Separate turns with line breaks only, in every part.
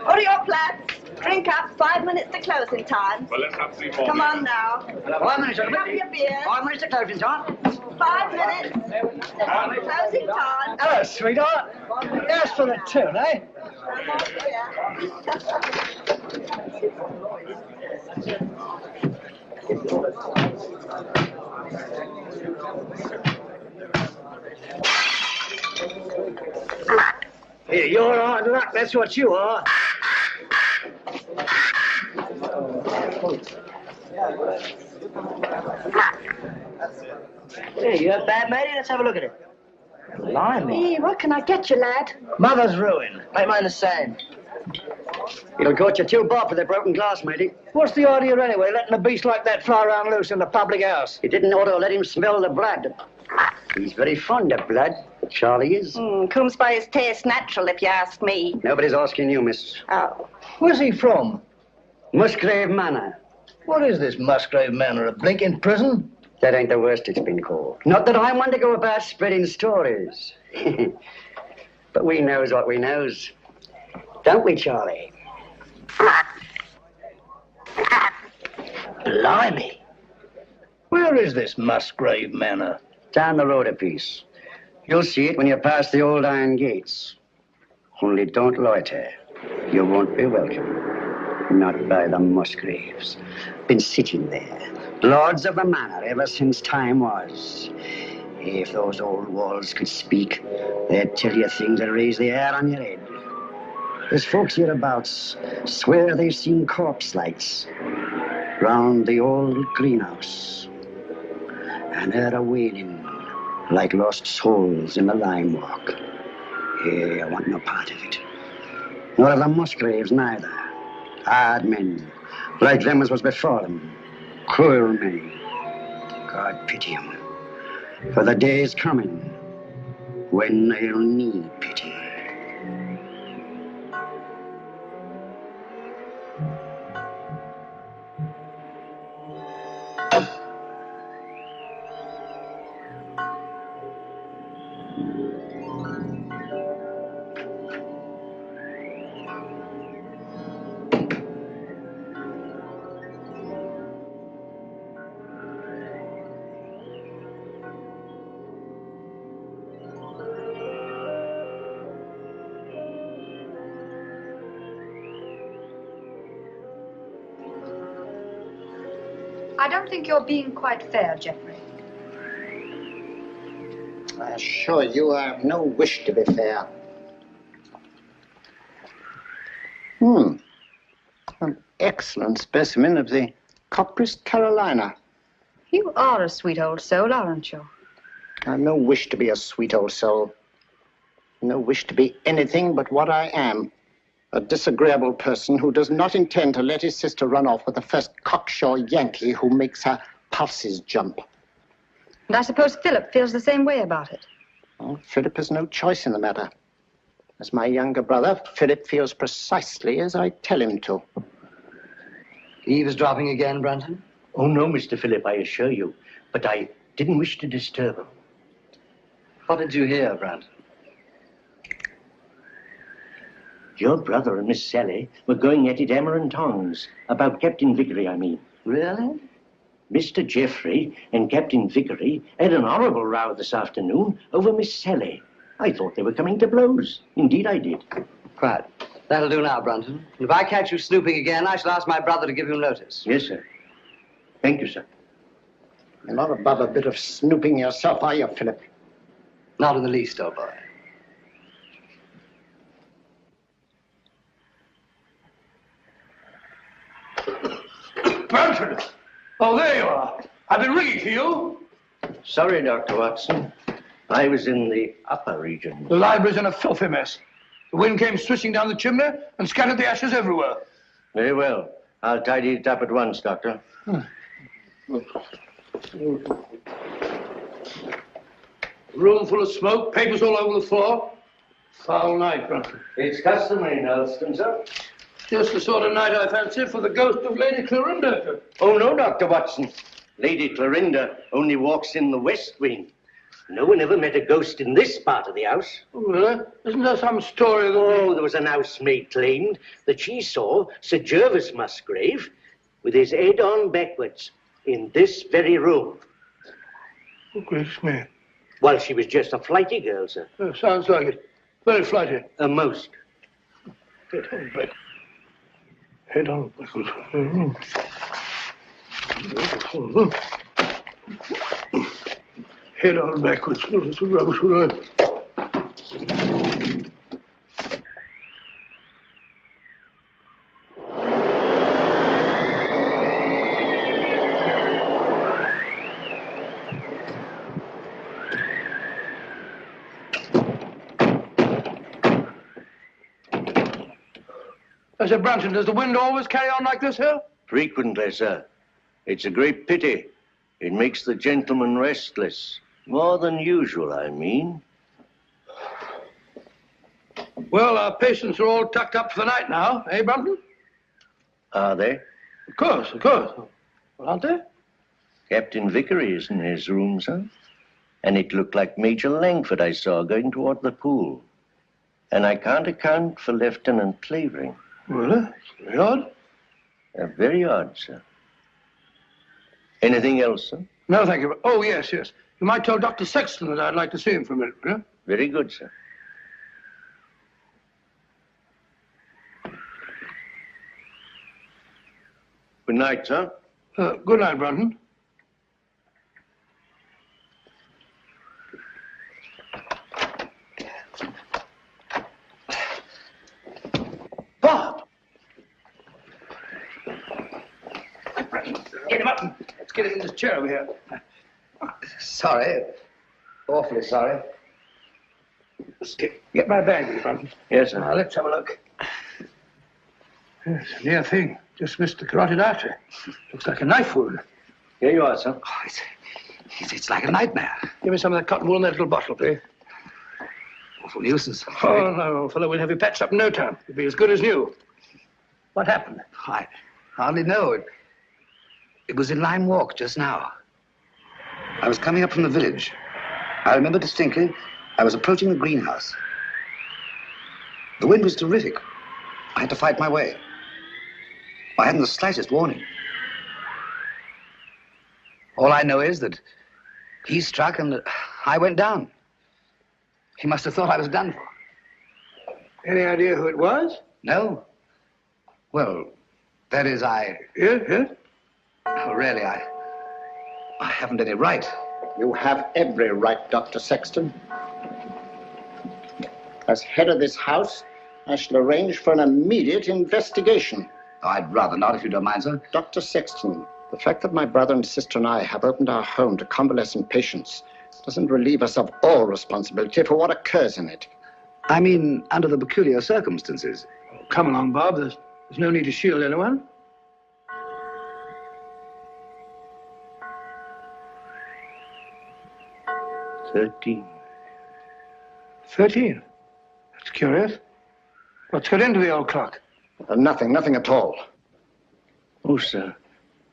Hurry up, lads. Drink up. 5 minutes to closing time.
Well, let's have 3 more.
Come on now.
5 minutes,
Have your beer.
5 minutes to closing time.
5 minutes. Closing time.
Hello, sweetheart. Yes, for the tune, eh? Here, you're hard luck, that's what you are.
Hey, you have bad matey? Let's have a look at it. Blimey.
Hey, what can I get you, lad?
Mother's ruin.
Make mine the same.
It'll cost you 2 bob for the broken glass, matey. What's the idea anyway, letting a beast like that fly around loose in the public house? You didn't ought to let him smell the blood. He's very fond of blood, Charlie is.
Comes by his taste natural, if you ask me.
Nobody's asking you, miss.
Oh.
Where's he from? Musgrave Manor. What is this Musgrave Manor, a blinking prison? That ain't the worst it's been called. Not that I want to go about spreading stories. But we knows what we knows. Don't we, Charlie?
Blimey.
Where is this Musgrave Manor?
Down the road a piece. You'll see it when you pass the old iron gates. Only don't loiter. You won't be welcome. Not by the Musgraves. Been sitting there, lords of the manor ever since time was. If those old walls could speak, they'd tell you things that raise the hair on your head. There's folks hereabouts swear they've seen corpse lights round the old greenhouse. And they're a-wailing like lost souls in the lime walk. I want no part of it. Nor of the Musgraves neither. Hard men, like them as was before them. Cruel men. God pity 'em. For the day is coming when they'll need pity.
I don't think you're being quite fair, Geoffrey.
I assure you I have no wish to be fair. An excellent specimen of the Copris Carolina.
You are a sweet old soul, aren't you?
I have no wish to be a sweet old soul. No wish to be anything but what I am. A disagreeable person who does not intend to let his sister run off with the first cocksure Yankee who makes her pulses jump.
And I suppose Philip feels the same way about it.
Well, Philip has no choice in the matter. As my younger brother, Philip feels precisely as I tell him to.
Eavesdropping again, Brunton?
Oh, no, Mr. Philip, I assure you. But I
Didn't wish to disturb him.
What did you hear, Brandon?
Your brother and Miss Sally were going at it hammer and tongs. About Captain Vickery, I mean.
Really?
Mr. Geoffrey and Captain Vickery had an horrible row this afternoon over Miss Sally. I thought they were coming to blows. Indeed, I did.
Right. That'll do now, Brandon. If I catch you snooping again, I shall ask my brother to give you notice.
Yes, sir. Thank you, sir.
You're not above a bit of snooping yourself, are you, Philip?
Not in the least, old boy.
Brandon! Oh, there you are. I've been ringing for you.
Sorry, Dr. Watson. I was in the upper region.
The library's in a filthy mess. The wind came swishing down the chimney and scattered the ashes everywhere.
Very well. I'll tidy it up at once, Doctor.
Room full of smoke, papers all over the floor. Foul night, Brandon.
It's customary in Elston, sir.
Just the sort of night I fancy for the ghost of Lady Clorinda.
Oh, no, Dr. Watson. Lady Clorinda only walks in the west wing. No one ever met a ghost in this part of the house.
Oh, really? Isn't there some story that...
Oh, there was an housemaid claimed that she saw Sir Gervas Musgrave with his head on backwards in this very room.
Oh, gracious me.
Well, she was just a flighty girl, sir.
Sounds like it. Very flighty.
Most.
Head on back. Head on backwards. Head on backwards. Oh, that's a rubbish word. I said, Brandon, does the wind always carry on like this here?
Frequently, sir. It's a great pity. It makes the gentleman restless. More than usual, I mean.
Well, our patients are all tucked up for the night now, eh, Brandon?
Are they?
Of course, of course. Well, aren't they?
Captain Vickery is in his room, sir. And it looked like Major Langford I saw going toward the pool. And I can't account for Lieutenant Clavering.
Really? Very odd.
Very odd, sir. Anything else, sir?
No, thank you. Oh, yes, yes. You might tell Dr. Sexton that I'd like to see him for a minute, will you?
Very good, sir. Good night, sir.
Good night, Brandon. Bob! Get him up. Let's get him in this chair over here.
Sorry. Awfully sorry.
Let's get my bag, Brandon.
Yes, sir.
Now, let's have a look. Yes, a near thing. Just missed the carotid artery. Looks like a knife wound.
Here you are, sir.
Oh, it's like a nightmare.
Give me some of that cotton wool in that little bottle, please.
Awful nuisance.
Oh, no, fellow, we'll have you patched up in no time. You'll be as good as new. What happened?
I hardly know. It was in Lime Walk just now. I was coming up from the village. I remember distinctly, I was approaching the greenhouse. The wind was terrific. I had to fight my way. I hadn't the slightest warning. All I know is that he struck and I went down. He must have thought I was done for.
Any idea who it was?
No. Well, that is,
Yes, yes.
Oh, really, I haven't any right.
You have every right, Dr. Sexton. As head of this house, I shall arrange for an immediate investigation.
Oh, I'd rather not, if you don't mind, sir.
Dr. Sexton, the fact that my brother and sister and I have opened our home to convalescent patients doesn't relieve us of all responsibility for what occurs in it.
I mean, under the peculiar circumstances.
Oh, come along, Bob. There's no need to shield anyone.
$13.
13. That's curious. What's got into the old clock?
Nothing at all.
Oh, sir,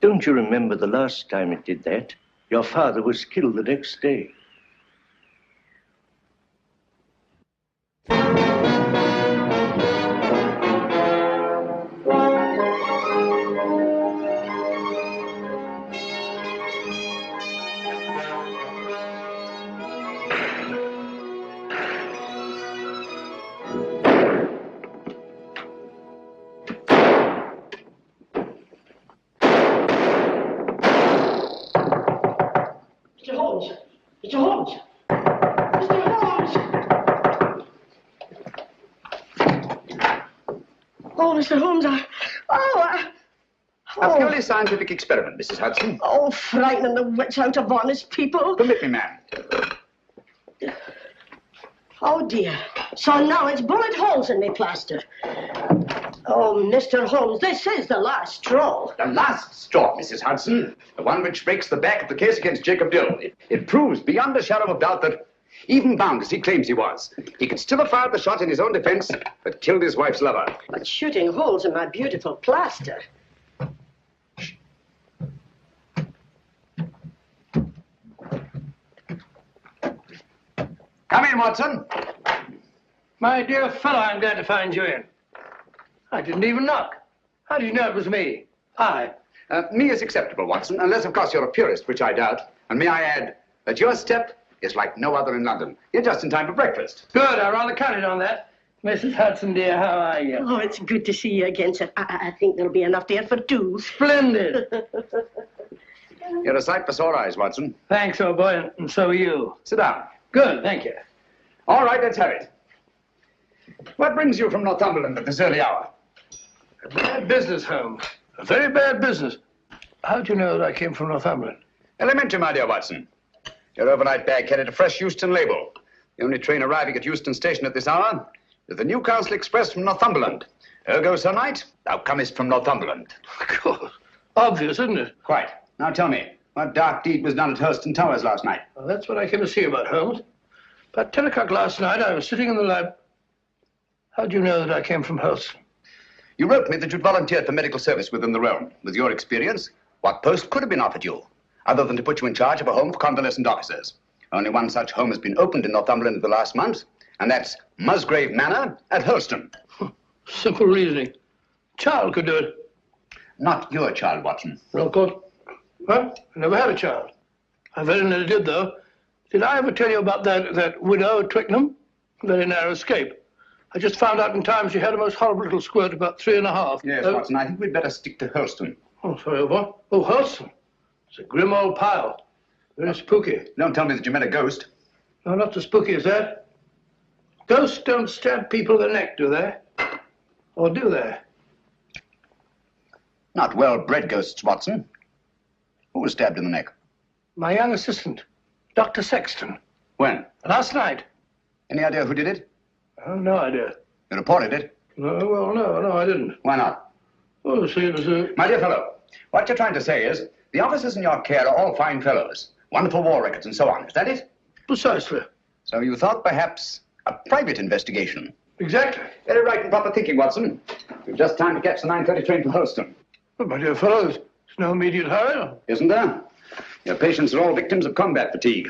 don't you remember the last time it did that? Your father was killed the next day.
Mr. Holmes! Mr. Holmes! Mr. Holmes! Oh, Mr. Holmes,
A purely scientific experiment, Mrs. Hudson.
Oh, frightening the wits out of honest people.
Permit me, ma'am.
Oh, dear. So now it's bullet holes in me plaster. Oh, Mr. Holmes, this is the last straw.
The last straw, Mrs. Hudson. The one which breaks the back of the case against Jacob Dill. It proves beyond a shadow of doubt that, even bound as he claims he was, he could still have fired the shot in his own defense, but killed his wife's lover.
But shooting holes in my beautiful plaster.
Come in, Watson.
My dear fellow, I'm glad to find you in. I didn't even knock. How did you know it was me? I.
Me is acceptable, Watson, unless, of course, you're a purist, which I doubt. And may I add that your step is like no other in London. You're just in time for breakfast.
Good, I rather counted on that. Mrs. Hudson, dear, how are you?
Oh, it's good to see you again, sir. I think there'll be enough there for two.
Splendid.
You're a sight for sore eyes, Watson.
Thanks, old boy, and so are you.
Sit down.
Good, thank you.
All right, let's have it. What brings you from Northumberland at this early hour?
A bad business, Holmes. A very bad business. How'd you know that I came from Northumberland?
Elementary, my dear Watson. Your overnight bag carried a fresh Euston label. The only train arriving at Euston Station at this hour is the Newcastle Express from Northumberland. Ergo, Sir Knight, thou comest from Northumberland.
Of course. Obvious, isn't it?
Quite. Now tell me, what dark deed was done at Hurston Towers last night?
Well, that's what I came to see about, Holmes. About 10 o'clock last night, I was sitting in the lab. How'd you know that I came from Hurston?
You wrote me that you'd volunteered for medical service within the realm. With your experience, what post could have been offered you, other than to put you in charge of a home for convalescent officers? Only one such home has been opened in Northumberland in the last month, and that's Musgrave Manor at Hurston.
Simple reasoning. Child could do it.
Not your child, Watson.
No, of course. Well, I never had a child. I very nearly did, though. Did I ever tell you about that widow at Twickenham? Very narrow escape. I just found out in time she had a most horrible little squirt, about 3.5.
Yes, Watson, I think we'd better stick to Hurston.
Oh, sorry, what? Oh, Hurston. It's a grim old pile. Very spooky.
Don't tell me that you met a ghost.
No, not so spooky as that. Ghosts don't stab people in the neck, do they? Or do they?
Not well-bred ghosts, Watson. Who was stabbed in the neck?
My young assistant, Dr. Sexton.
When?
Last night.
Any idea who did it?
Oh, no idea.
You reported it?
No, well, no, I didn't.
Why not?
Oh, see, it was a...
My dear fellow, what you're trying to say is the officers in your care are all fine fellows, wonderful war records and so on. Is that it?
Precisely.
So you thought perhaps a private investigation?
Exactly.
Very right and proper thinking, Watson. We've just time to catch the 9:30 train for Holston.
Well, my dear fellows, there's no immediate hurry.
Isn't there? Your patients are all victims of combat fatigue.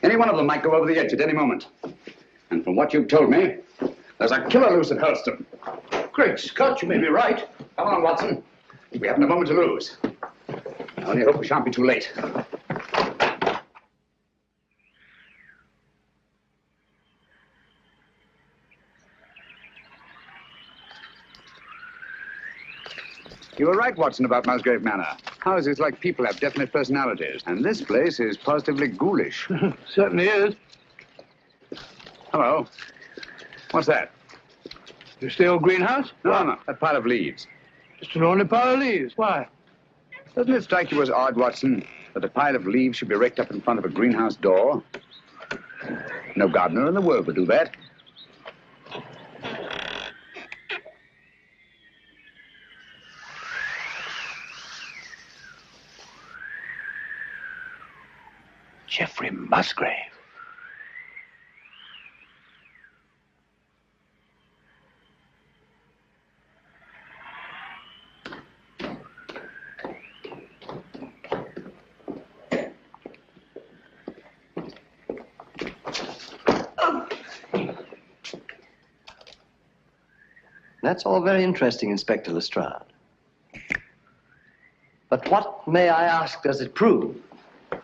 Any one of them might go over the edge at any moment. And from what you've told me, there's a killer loose at Hurston.
Great Scott, you may be right.
Come on, Watson. We haven't a moment to lose. I only hope we shan't be too late. You were right, Watson, about Musgrave Manor. Houses like people have definite personalities, and this place is positively ghoulish.
Certainly is.
Hello. What's that?
You stay old greenhouse?
No, that pile of leaves.
Just an ordinary pile of leaves. Why?
Doesn't it strike you as odd, Watson, that a pile of leaves should be raked up in front of a greenhouse door? No gardener in the world would do that.
Geoffrey Musgrave.
That's all very interesting, Inspector Lestrade. But what, may I ask, does it prove?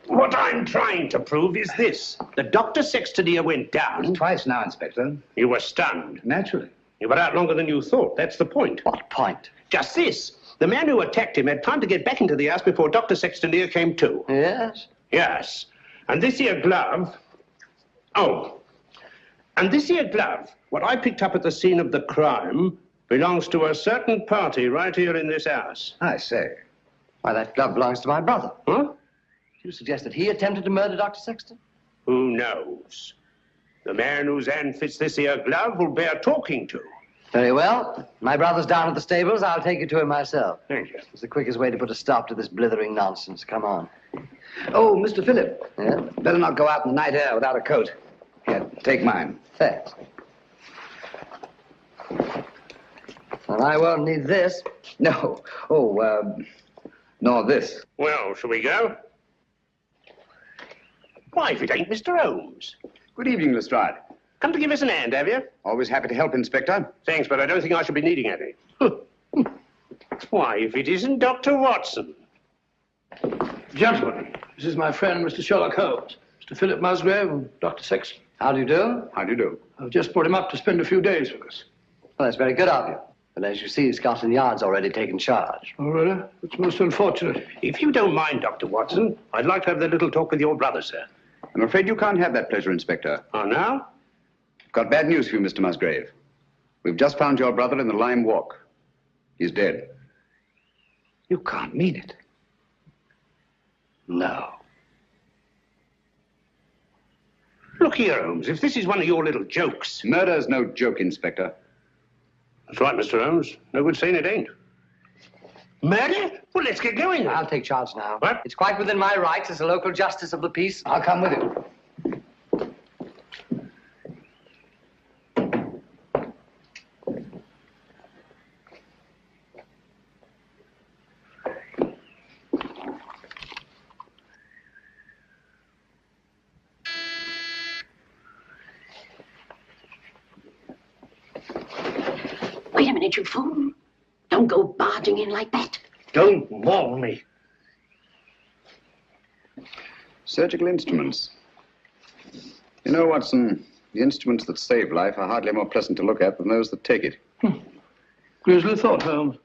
What I'm trying to prove is this. The Dr. Sextonia went down.
Twice now, Inspector.
You were stunned.
Naturally.
You were out longer than you thought. That's the point.
What point?
Just this. The man who attacked him had time to get back into the house before Dr. Sextonia came to.
Yes?
Yes. And this here glove... Oh. And this here glove, what I picked up at the scene of the crime, belongs to a certain party right here in this house.
I say.
Why, that glove belongs to my brother.
Huh?
You suggest that he attempted to murder Dr. Sexton?
Who knows? The man whose hand fits this here glove will bear talking to.
Very well. My brother's down at the stables. I'll take you to him myself.
Thank you.
It's the quickest way to put a stop to this blithering nonsense. Come on.
Oh, Mr. Phillip.
Yeah?
Better not go out in the night air without a coat. Here, take mine.
Thanks. And I won't need this.
No. Oh, nor this.
Well, shall we go? Why, if it ain't Mr. Holmes.
Good evening, Lestrade.
Come to give us an hand, have you?
Always happy to help, Inspector.
Thanks, but I don't think I shall be needing any. Why, if it isn't Dr. Watson.
Gentlemen, this is my friend, Mr. Sherlock Holmes, Mr. Philip Musgrave and Dr. Sexton.
How do you do?
How do you do?
I've just brought him up to spend a few days with us.
Well, that's very good of you. But as you see, Scotland Yard's already taken charge.
Oh, really? It's most unfortunate.
If you don't mind, Dr. Watson, I'd like to have a little talk with your brother, sir.
I'm afraid you can't have that pleasure, Inspector.
Oh, now?
Got bad news for you, Mr. Musgrave. We've just found your brother in the Lime Walk. He's dead.
You can't mean it.
No.
Look here, Holmes, if this is one of your little jokes...
Murder's no joke, Inspector.
That's right, Mr. Holmes. No good saying it ain't. Murder? Well, let's get going.
I'll take charge now.
What?
It's quite within my rights as a local justice of the peace.
I'll come with you.
Wait a minute, you fool. Don't go barging in like that.
Don't maul me.
Surgical instruments. You know, Watson, the instruments that save life are hardly more pleasant to look at than those that take it.
Grisly thought, Holmes.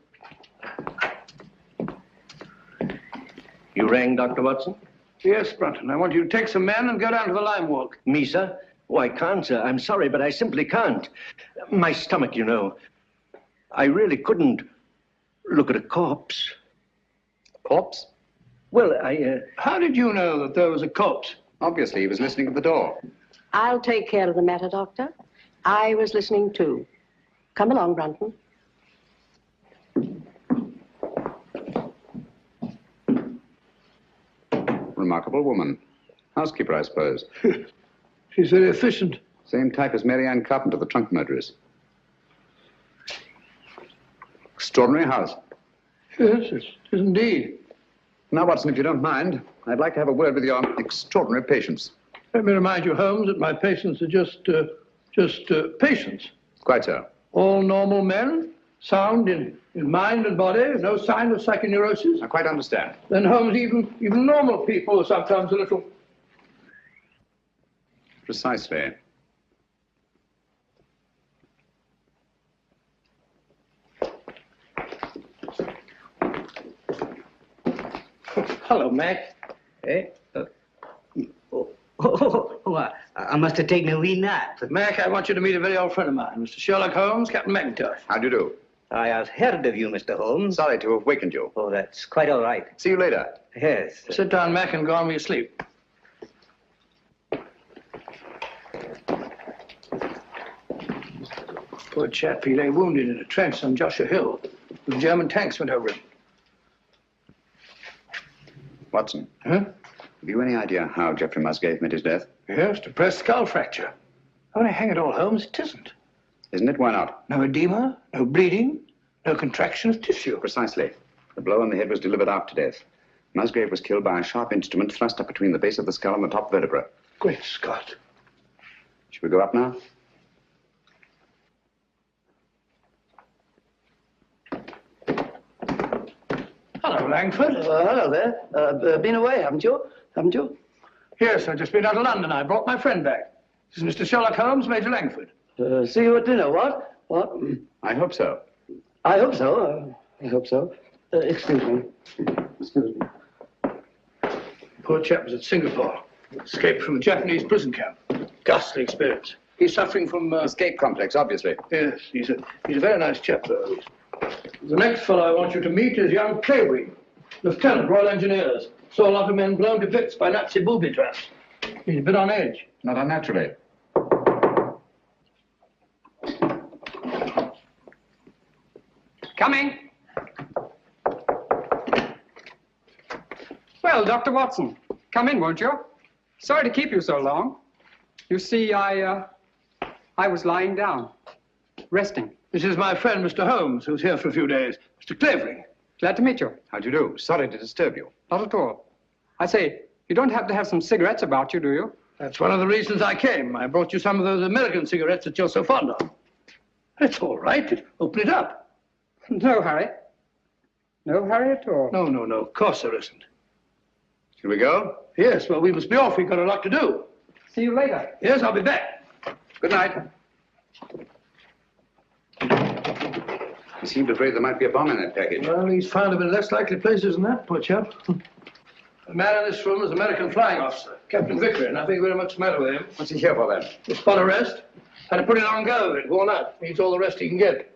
You rang, Dr. Watson?
Yes, Brunton. I want you to take some men and go down to the Lime Walk.
Me, sir? Oh, I can't, sir. I'm sorry, but I simply can't. My stomach, you know. I really couldn't look at a corpse.
Corpse?
Well,
How did you know that there was a corpse?
Obviously, he was listening at the door.
I'll take care of the matter, Doctor. I was listening too. Come along, Brunton.
Remarkable woman. Housekeeper, I suppose.
She's very efficient.
Same type as Mary Ann Carpenter, the trunk murderess. Extraordinary house.
Yes, it is indeed.
Now, Watson, if you don't mind, I'd like to have a word with your extraordinary patients.
Let me remind you, Holmes, that my patients are just patients.
Quite so.
All normal men, sound in mind and body, no sign of psychoneurosis.
I quite understand.
Then, Holmes, even normal people are sometimes a little...
Precisely.
Hello, Mac.
Eh? I must have taken a wee nap.
Mac, I want you to meet a very old friend of mine, Mr. Sherlock Holmes, Captain McIntosh.
How do you do?
I have heard of you, Mr. Holmes.
Sorry to have wakened you.
Oh, that's quite all right.
See you later.
Yes.
Sit down, Mac, and go on with your sleep. Poor chap, he lay wounded in a trench on Joshua Hill. The German tanks went over him.
Watson,
Huh?
have you any idea how Geoffrey Musgrave met his death?
Yes, depressed skull fracture. Only hang it all, Holmes, it isn't.
Isn't it? Why not?
No edema, no bleeding, no contraction of tissue.
Precisely. The blow on the head was delivered after death. Musgrave was killed by a sharp instrument thrust up between the base of the skull and the top vertebra.
Great Scott.
Should we go up now?
Hello, Langford.
Hello there. Been away, haven't you? Haven't you?
Yes, I've just been out of London. I brought my friend back. This is Mr. Sherlock Holmes, Major Langford.
See you at dinner, what? What?
I hope so.
I hope so. I hope so. Excuse me. Excuse me.
Poor chap was at Singapore. Escaped from a Japanese prison camp. Ghastly experience. He's suffering from...
Escape complex, obviously.
Yes, he's a very nice chap, though. The next fellow I want you to meet is young Clavering, Lieutenant, Royal Engineers. Saw a lot of men blown to bits by Nazi booby traps. He's a bit on edge.
Not unnaturally.
Coming. Well, Dr. Watson, come in, won't you? Sorry to keep you so long. You see, I was lying down, resting.
This is my friend, Mr. Holmes, who's here for a few days. Mr. Clavering.
Glad to meet you.
How do you do? Sorry to disturb you.
Not at all. I say, you don't happen to have some cigarettes about you, do you?
That's one of the reasons I came. I brought you some of those American cigarettes that you're so fond of. It's all right. Open it up.
No hurry. No hurry at all.
No. Of course there isn't.
Shall we go?
Yes, well, we must be off. We've got a lot to do.
See you later.
Yes, I'll be back.
Good night. I seemed afraid there might be a bomb in that package.
Well, he's found him in less likely places than that, poor chap. The man in this room is an American flying officer, Captain Vickery. Nothing very much the matter with him.
What's he here for, then?
A spot arrest. Had a pretty long go of it, worn out. Needs all the rest he can get.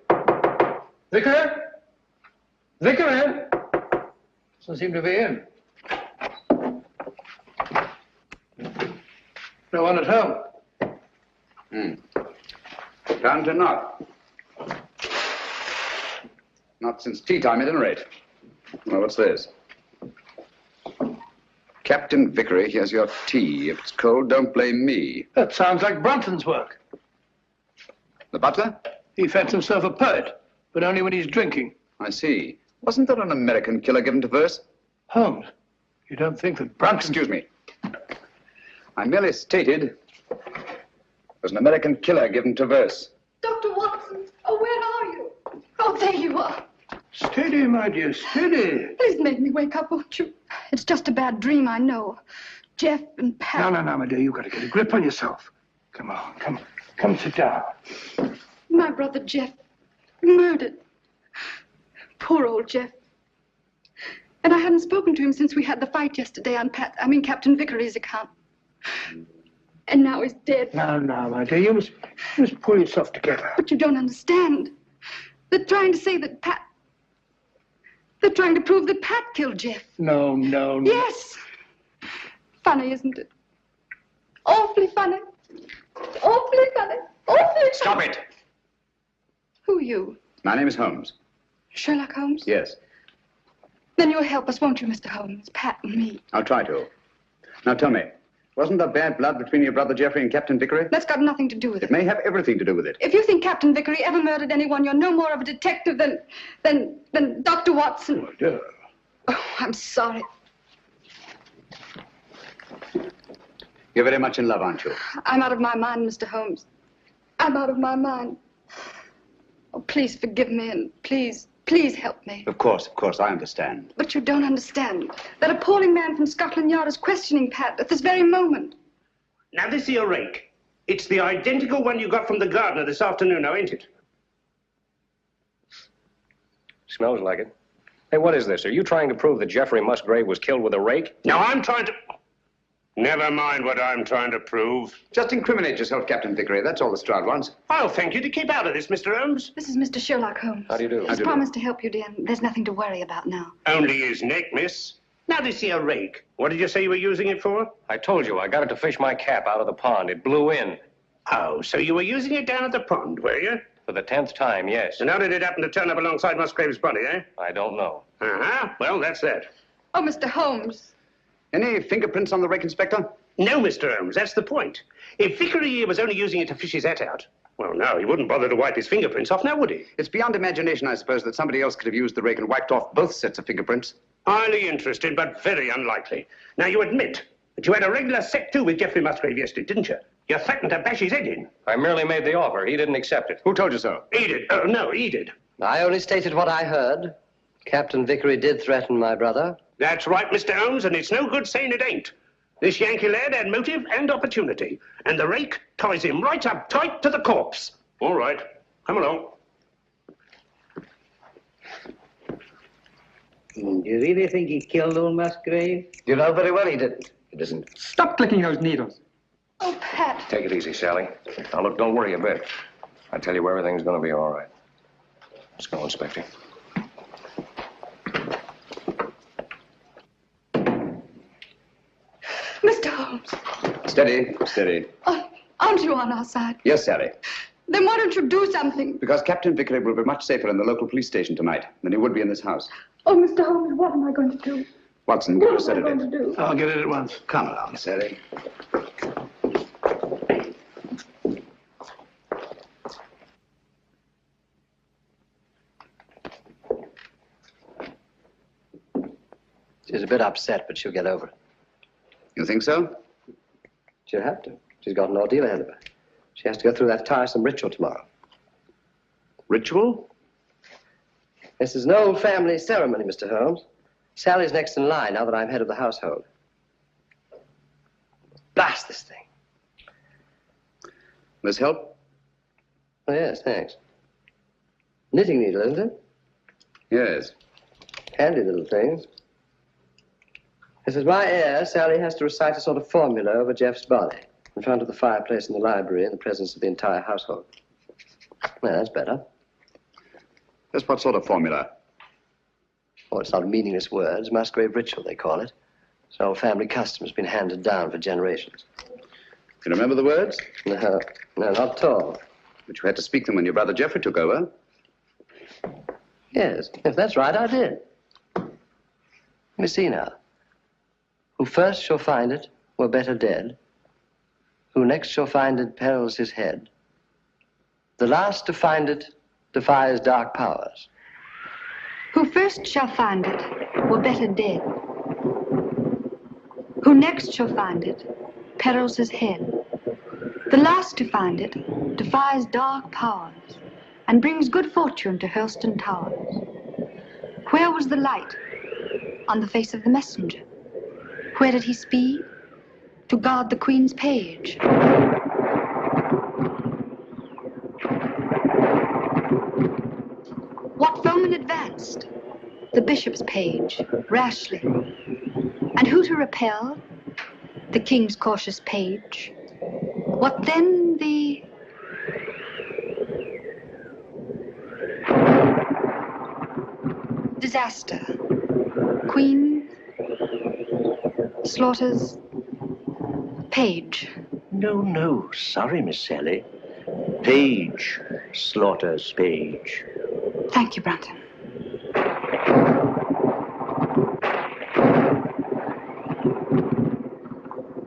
Vickery? Vickery? Doesn't seem to be in. No one at home.
Found to not. Not since tea time, at any rate. Well, what's this? Captain Vickery, here's your tea. If it's cold, don't blame me.
That sounds like Brunton's work.
The butler?
He fancies himself a poet, but only when he's drinking.
I see. Wasn't there an American killer given to verse?
Holmes, you don't think that Brunton...
Excuse me. I merely stated there's an American killer given to verse.
Dr. Watson, oh, where are you? Oh, there you are.
Steady, my dear, steady.
Please make me wake up, won't you? It's just a bad dream, I know. Jeff and Pat...
No, my dear, you've got to get a grip on yourself. Come on, come sit down.
My brother Jeff, murdered. Poor old Jeff. And I hadn't spoken to him since we had the fight yesterday on Captain Vickery's account. And now he's dead.
No, my dear, you must pull yourself together.
But you don't understand. They're trying to say that Pat... They're trying to prove that Pat killed Jeff.
No.
Yes. Funny, isn't it? Awfully funny. Awfully funny. Awfully funny.
Stop it!
Who are you?
My name is Holmes.
Sherlock Holmes?
Yes.
Then you'll help us, won't you, Mr. Holmes? Pat and me.
I'll try to. Now tell me, wasn't there bad blood between your brother Jeffrey and Captain Vickery?
That's got nothing to do with it.
It may have everything to do with it.
If you think Captain Vickery ever murdered anyone, you're no more of a detective than Dr. Watson.
Oh, dear.
Oh, I'm sorry.
You're very much in love, aren't you?
I'm out of my mind, Mr. Holmes. I'm out of my mind. Oh, please forgive me and please help me.
Of course, I understand.
But you don't understand. That appalling man from Scotland Yard is questioning Pat at this very moment.
Now, this here rake. It's the identical one you got from the gardener this afternoon, now, ain't it?
Smells like it. Hey, what is this? Are you trying to prove that Jeffrey Musgrave was killed with a rake?
No, I'm trying to... Never mind what I'm trying to prove.
Just incriminate yourself, Captain Vickery. That's all the Stroud wants.
I'll thank you to keep out of this, Mr. Holmes.
This is Mr. Sherlock Holmes.
How do you do?
He's promised to help you, dear. There's nothing to worry about now.
Only his neck, miss. Now, this here rake. What did you say you were using it for?
I told you, I got it to fish my cap out of the pond. It blew in.
Oh, so you were using it down at the pond, were you?
For the 10th time, yes.
And how did it happen to turn up alongside Musgrave's body, eh?
I don't know.
Uh-huh. Well, that's that.
Oh, Mr. Holmes.
Any fingerprints on the rake, Inspector?
No, Mr. Holmes, that's the point. If Vickery was only using it to fish his hat out, well, no, he wouldn't bother to wipe his fingerprints off, now would he?
It's beyond imagination, I suppose, that somebody else could have used the rake and wiped off both sets of fingerprints.
Highly interested, but very unlikely. Now, you admit that you had a regular set-to with Geoffrey Musgrave yesterday, didn't you? You threatened to bash his head in.
I merely made the offer. He didn't accept it.
Who told you so?
He did. No, he did.
I only stated what I heard. Captain Vickery did threaten my brother.
That's right, Mr. Holmes, and it's no good saying it ain't. This Yankee lad had motive and opportunity, and the rake ties him right up tight to the corpse. All right, come along.
Do you really think he killed old Musgrave?
You know very well he didn't.
He doesn't.
Stop clicking those needles.
Oh, Pat.
Take it easy, Sally. Now, look, don't worry a bit. I tell you, everything's going to be all right. Let's go, Inspector.
Mr. Holmes.
Steady, steady.
Aren't you on our side?
Yes, Sally.
Then why don't you do something?
Because Captain Vickery will be much safer in the local police station tonight than he would be in this house.
Oh, Mr. Holmes, what am I going to do?
Watson, get a
What am I going to
sedative.
do?
I'll get it at once.
Come along, Sally.
She's a bit upset, but she'll get over it.
You think so?
She'll have to. She's got an ordeal ahead of her. She has to go through that tiresome ritual tomorrow.
Ritual?
This is an old family ceremony, Mr. Holmes. Sally's next in line now that I'm head of the household. Blast this thing.
This help?
Oh, yes, thanks. Knitting needle, isn't it?
Yes.
Handy little things. This is my heir. Sally has to recite a sort of formula over Jeff's body in front of the fireplace in the library in the presence of the entire household. Well, that's better.
That's what sort of formula?
Oh, it's not meaningless words. Musgrave ritual, they call it. It's an old family custom. It's been handed down for generations.
You remember the words?
No, not at all.
But you had to speak them when your brother Geoffrey took over.
Yes, if that's right, I did. Let me see now. Who first shall find it were better dead. Who next shall find it perils his head. The last to find it defies dark powers.
Who first shall find it were better dead. Who next shall find it perils his head. The last to find it defies dark powers and brings good fortune to Hurlstone Towers. Where was the light? On the face of the messenger. Where did he speed? To guard the Queen's page. What foeman advanced? The bishop's page, rashly. And who to repel? The king's cautious page. What then the... disaster. Queen slaughters page.
No. Sorry, Miss Sally. Page slaughters page.
Thank you, Brunton.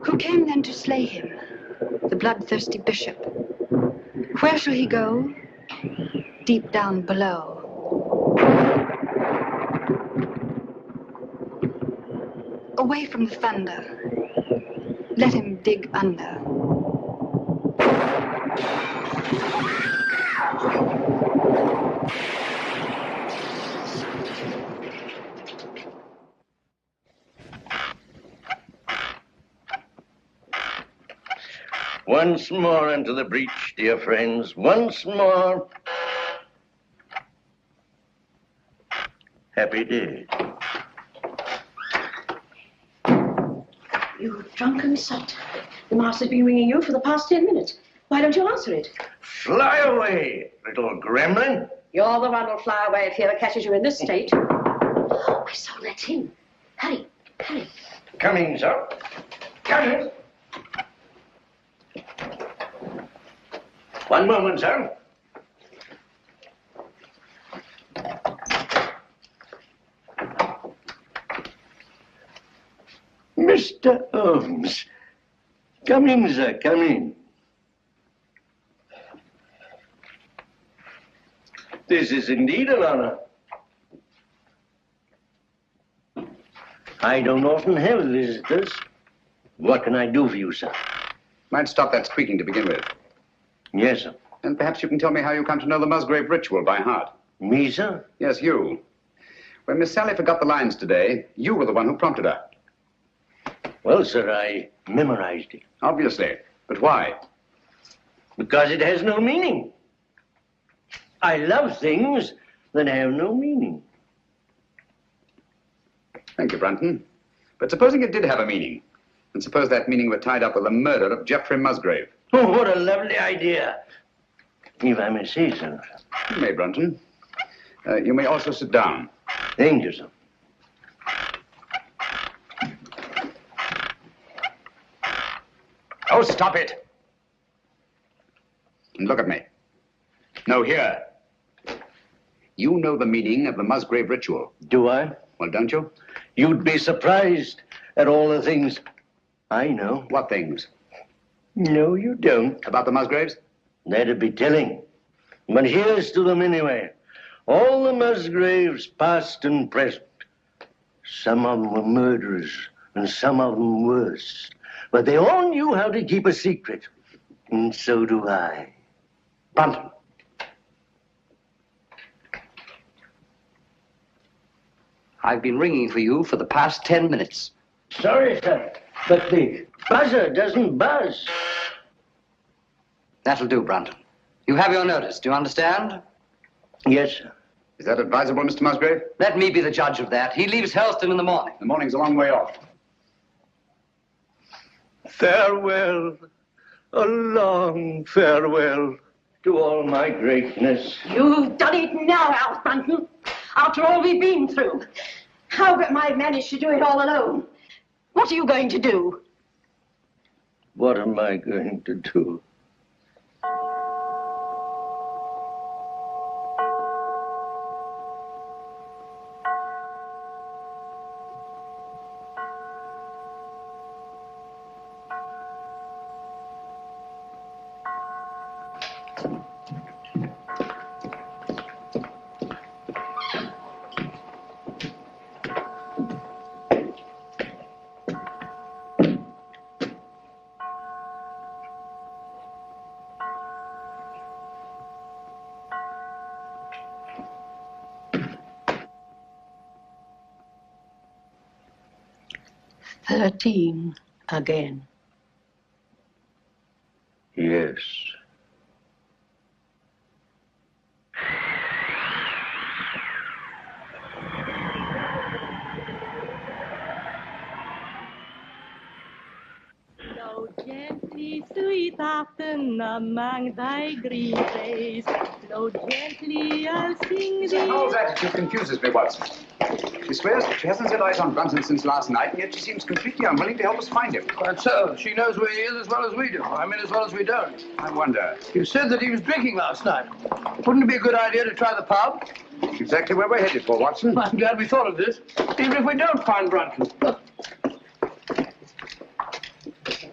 Who came then to slay him? The bloodthirsty bishop. Where shall he go? Deep down below. Away from the thunder. Let him dig under.
Once more into the breach, dear friends. Once more. Happy day.
You drunken sot. The master's been ringing you for the past 10 minutes. Why don't you answer it?
Fly away, little gremlin.
You're the one who'll fly away if he ever catches you in this state. Oh, my soul, that's him. Hurry.
Coming, sir. Coming. One moment, sir. Mr. Holmes. Come in, sir, come in. This is indeed an honor. I don't often have visitors. What can I do for you, sir?
Might stop that squeaking to begin with.
Yes, sir.
And perhaps you can tell me how you come to know the Musgrave ritual by heart.
Me, sir?
Yes, you. When Miss Sally forgot the lines today, you were the one who prompted her.
Well, sir, I memorized it.
Obviously. But why?
Because it has no meaning. I love things that have no meaning.
Thank you, Brunton. But supposing it did have a meaning, and suppose that meaning were tied up with the murder of Geoffrey Musgrave.
Oh, what a lovely idea. If I may say so.
You may, Brunton. You may also sit down.
Thank you, sir.
Oh, stop it. And look at me. No, here. You know the meaning of the Musgrave ritual.
Do I?
Well, don't you?
You'd be surprised at all the things I know.
What things?
No, you don't.
About the Musgraves?
That'd be telling. But here's to them anyway. All the Musgraves, past and present. Some of them were murderers, and some of them worse. But they all knew how to keep a secret. And so do I.
Brunton.
I've been ringing for you for the past 10 minutes.
Sorry, sir, but the buzzer doesn't buzz.
That'll do, Brunton. You have your notice, do you understand?
Yes, sir.
Is that advisable, Mr. Musgrave?
Let me be the judge of that. He leaves Helston in the morning.
The morning's a long way off.
Farewell, a long farewell to all my greatness.
You've done it now, Alf Brunton. After all we've been through. How have I managed to do it all alone? What are you going to do?
What am I going to do?
Again.
Yes.
Flow gently, sweet afternoon among thy green days. Flow gently, I'll sing thee.
Mr. Hall's attitude confuses me, Watson. She swears that she hasn't set eyes on Brunton since last night, and yet she seems completely unwilling to help us find him.
Quite so. She knows where he is as well as we do. I mean, as well as we don't.
I wonder.
You said that he was drinking last night. Wouldn't it be a good idea to try the pub?
Exactly where we're headed for, Watson.
I'm glad we thought of this. Even if we don't find Brunton.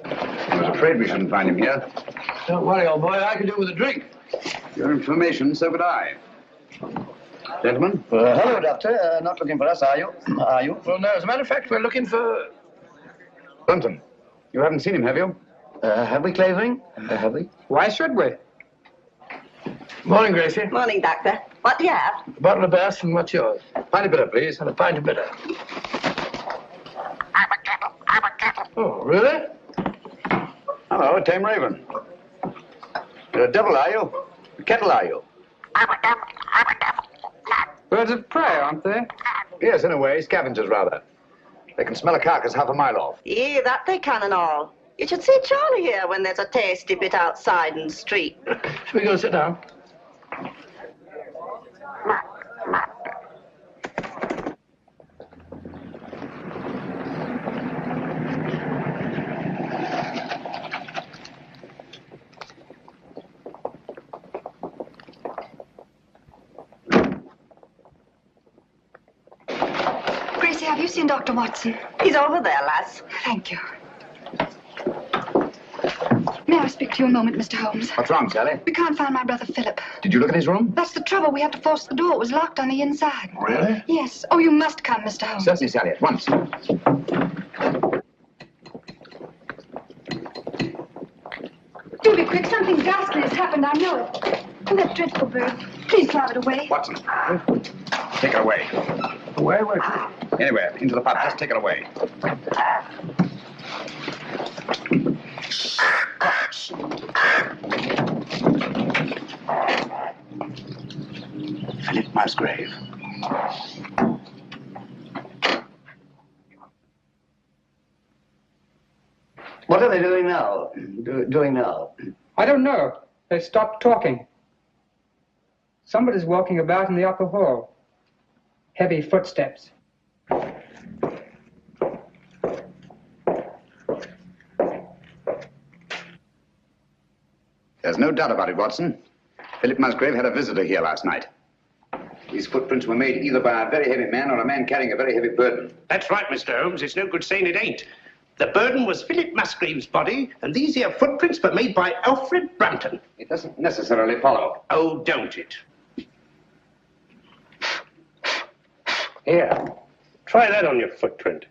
I was afraid we shouldn't find him here.
Don't worry, old boy. I could do with a drink.
Your information, so would I. Gentlemen?
Hello, Doctor. Not looking for us, are you? Are you?
Well, no. As a matter of fact, we're looking for...
Brunton. You haven't seen him, have you?
Have we, Clavering? Have we?
Why should we?
Morning, Gracie.
Morning, Doctor. What do you have?
A bottle of Bass, and what's yours?
Pint of bitter, please.
And a pint of bitter. Oh, really?
Hello, a tame raven. You're a devil, are you? A kettle, are you?
Birds of prey, aren't they?
Yes, in a way. Scavengers, rather. They can smell a carcass half a mile off.
Yeah, that they can and all. You should see Charlie here when there's a tasty bit outside in the street.
Shall we go sit down?
Gracie, have you seen Dr. Watson?
He's over there, lass.
Thank you. May I speak to you a moment, Mr. Holmes?
What's wrong, Sally?
We can't find my brother Philip.
Did you look in his room?
That's the trouble. We had to force the door. It was locked on the inside.
Really?
Yes. Oh, you must come, Mr. Holmes.
Certainly, Sally, at once.
Do be quick. Something ghastly has happened. I know it. Oh, that dreadful bird. Please drive it away.
Watson, take her away.
Where was it?
Anywhere, into the pub. Just take it away. Philip Musgrave.
What are they doing now? Doing now?
I don't know. They stopped talking. Somebody's walking about in the upper hall. Heavy footsteps.
There's no doubt about it, Watson. Philip Musgrave had a visitor here last night. These footprints were made either by a very heavy man or a man carrying a very heavy burden.
That's right, Mr. Holmes. It's no good saying it ain't. The burden was Philip Musgrave's body, and these here footprints were made by Alfred Brunton.
It doesn't necessarily follow.
Oh, don't it?
Here.
Try that on your footprint.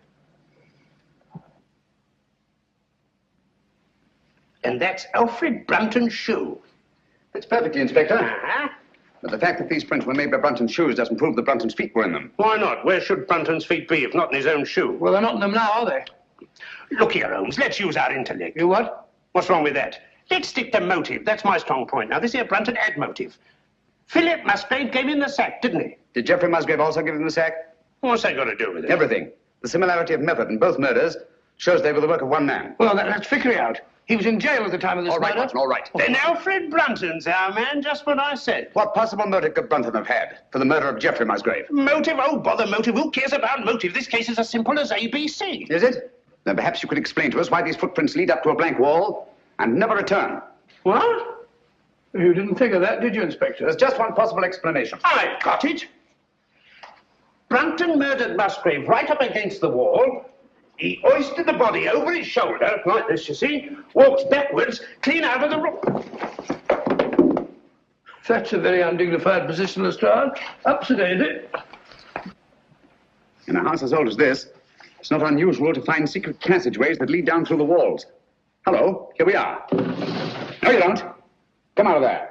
And that's Alfred Brunton's shoe.
That's perfectly, Inspector. But the fact that these prints were made by Brunton's shoes doesn't prove that Brunton's feet were in them.
Why not? Where should Brunton's feet be if not in his own shoe?
Well, they're not in them now, are they?
Look here, Holmes, let's use our intellect.
You what?
What's wrong with that? Let's stick to motive. That's my strong point. Now, this here Brunton had motive. Philip Musgrave gave him the sack, didn't he?
Did Geoffrey Musgrave also give him the sack?
What's that got to do with it?
Everything. The similarity of method in both murders shows they were the work of one man.
Well, that's Vickery out. He was in jail at the time of this
All right,
murder.
Watson, all right.
Then Alfred Brunton's our man, just what I said.
What possible motive could Brunton have had for the murder of Geoffrey Musgrave?
Motive? Oh, bother motive. Who cares about motive? This case is as simple as ABC.
Is it? Then perhaps you could explain to us why these footprints lead up to a blank wall and never return.
What? You didn't think of that, did you, Inspector?
There's just one possible explanation.
I've got it. Brunton murdered Musgrave right up against the wall. He hoisted the body over his shoulder, like this, you see, walked backwards, clean out of the room.
That's a very undignified position, Lestrade. Upset, it?
In a house as old as this, it's not unusual to find secret passageways that lead down through the walls. Hello, here we are. No, you don't. Come out of there.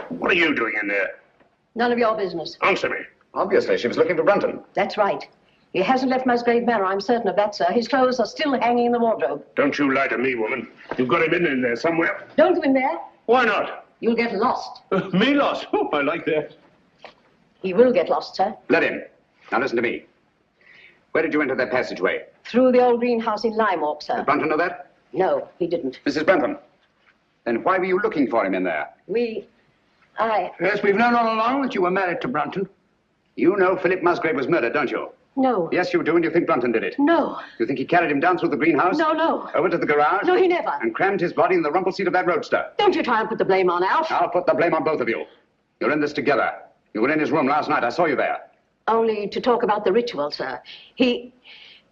What are you doing in there?
None of your business.
Answer me.
Obviously, she was looking for Brunton.
That's right. He hasn't left Musgrave Manor, I'm certain of that, sir. His clothes are still hanging in the wardrobe.
Don't you lie to me, woman. You've got him in there somewhere.
Don't go in there.
Why not?
You'll get lost.
Me lost? Oh, I like that.
He will get lost, sir.
Let him. Now listen to me. Where did you enter that passageway?
Through the old greenhouse in Lime Walk, sir.
Did Brunton know that?
No, he didn't.
Mrs. Brunton, then why were you looking for him in there?
Yes, we've known all along that you were married to Brunton.
You know Philip Musgrave was murdered, don't you?
No.
Yes, you do, and you think Brunton did it?
No.
You think he carried him down through the greenhouse?
No.
Over to the garage?
No, he never.
And crammed his body in the rumple seat of that roadster?
Don't you try and put the blame on Alf.
I'll put the blame on both of you. You're in this together. You were in his room last night. I saw you there.
Only to talk about the ritual, sir. He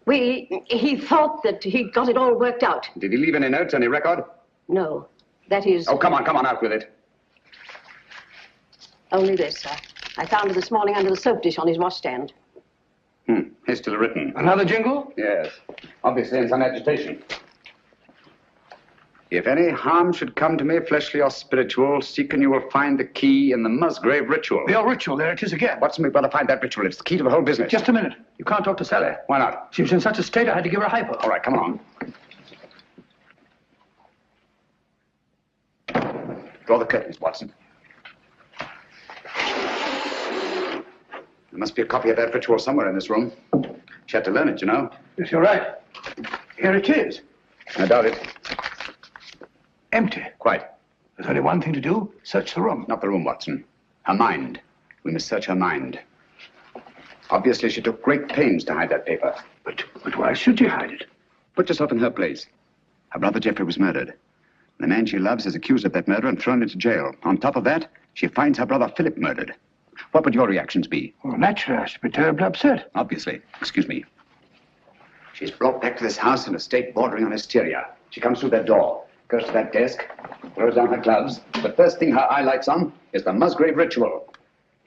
thought that he got it all worked out.
Did he leave any notes, any record?
No. That is...
Oh, come on, out with it.
Only this, sir. I found it this morning under the soap dish on his washstand.
Hastily written.
Another jingle?
Yes. Obviously in some agitation. If any harm should come to me, fleshly or spiritual, seek and you will find the key in the Musgrave ritual.
The old ritual, there it is again.
Watson, we've got to find that ritual. It's the key to the whole business.
Just a minute. You can't talk to Sally.
Why not?
She was in such a state I had to give her a hypo.
All right, come on. Draw the curtains, Watson. There must be a copy of that ritual somewhere in this room. She had to learn it, you know.
Yes, you're right. Here it is.
I doubt it.
Empty.
Quite.
There's only one thing to do. Search the room.
Not the room, Watson. Her mind. We must search her mind. Obviously, she took great pains to hide that paper.
But why should you hide it?
Put yourself in her place. Her brother Geoffrey was murdered. The man she loves is accused of that murder and thrown into jail. On top of that, she finds her brother Philip murdered. What would your reactions be?
Well, naturally, I should be terribly upset.
Obviously. Excuse me. She's brought back to this house in a state bordering on hysteria. She comes through that door, goes to that desk, throws down her gloves. The first thing her eye lights on is the Musgrave ritual.